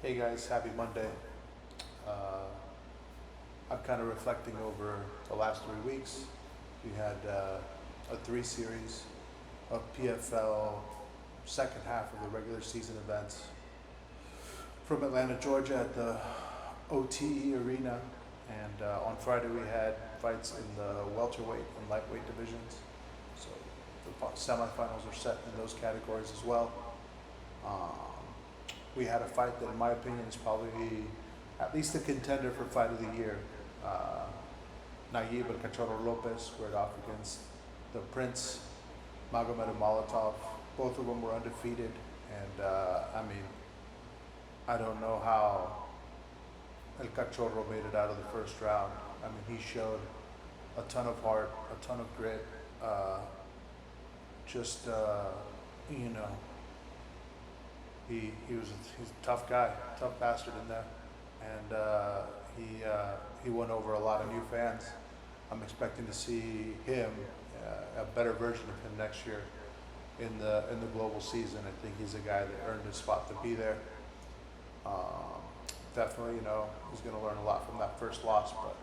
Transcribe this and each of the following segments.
Hey guys, happy Monday. Uh, I'm kind of reflecting over the last 3 weeks. We had a 3 series of PFL second half of the regular season events from Atlanta, Georgia at the OTE Arena. And on Friday we had fights in the welterweight and lightweight divisions. So the semifinals are set in those categories as well. We had a fight that, in my opinion, is probably at least a contender for fight of the year. Nayib and Cachorro Lopez squared off against the Prince, Magomed Molotov. Both of them were undefeated, and I don't know how El Cachorro made it out of the first round. I mean, he showed a ton of heart, a ton of grit. Just you know, he's a tough guy, tough bastard in there, and he won over a lot of new fans. I'm expecting to see him, a better version of him next year in the global season. I think he's a guy that earned his spot to be there. Definitely, he's going to learn a lot from that first loss, but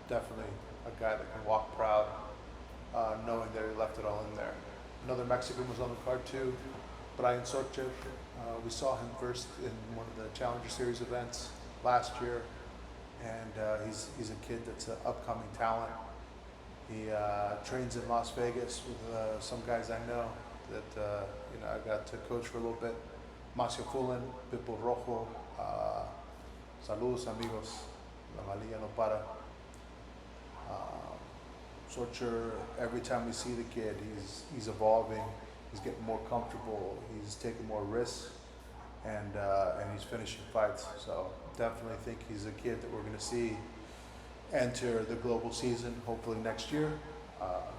definitely a guy that can walk proud, knowing that he left it all in there. Another Mexican was on the card too, Brian Socher. We saw him first in one of the Challenger Series events last year, and he's a kid that's an upcoming talent. He trains in Las Vegas with some guys I know that I got to coach for a little bit. Macio Fullen, Pipo Rojo, saludos amigos, la malilla no para. Socher, every time we see the kid, he's evolving, he's getting more comfortable, he's taking more risks, and he's finishing fights. So definitely think he's a kid that we're going to see enter the global season, hopefully next year.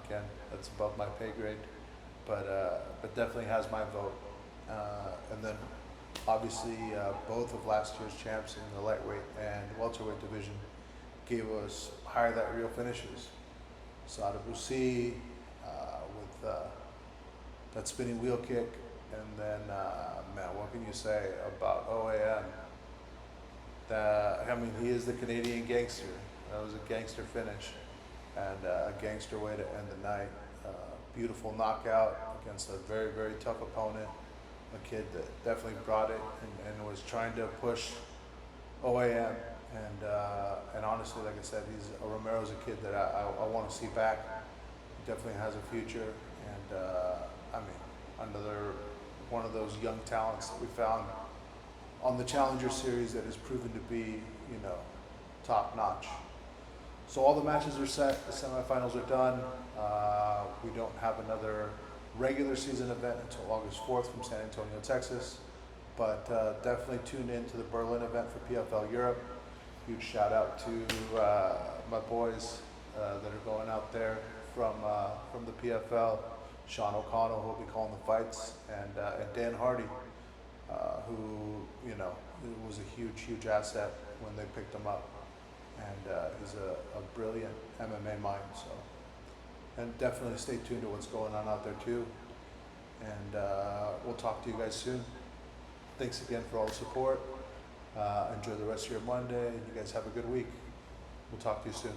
Again, that's above my pay grade, but definitely has my vote. And then obviously both of last year's champs in the lightweight and welterweight division gave us higher that real finishes. Sada Busi with that spinning wheel kick, and then man, what can you say about OAM? He is the Canadian gangster. That was a gangster finish and a gangster way to end the night. Beautiful knockout against a very, very tough opponent. A kid that definitely brought it and was trying to push OAM. And honestly, like I said, Romero's a kid that I want to see back. He definitely has a future, and another one of those young talents that we found on the Challenger Series that has proven to be, top notch. So all the matches are set. The semifinals are done. We don't have another regular season event until August 4th from San Antonio, Texas. But definitely tune in to the Berlin event for PFL Europe. Huge shout out to my boys that are going out there from the PFL. Sean O'Connell, who will be calling the fights, and Dan Hardy, who was a huge asset when they picked him up, and he's a brilliant MMA mind. So, and definitely stay tuned to what's going on out there too. And we'll talk to you guys soon. Thanks again for all the support. Enjoy the rest of your Monday. You guys have a good week. We'll talk to you soon.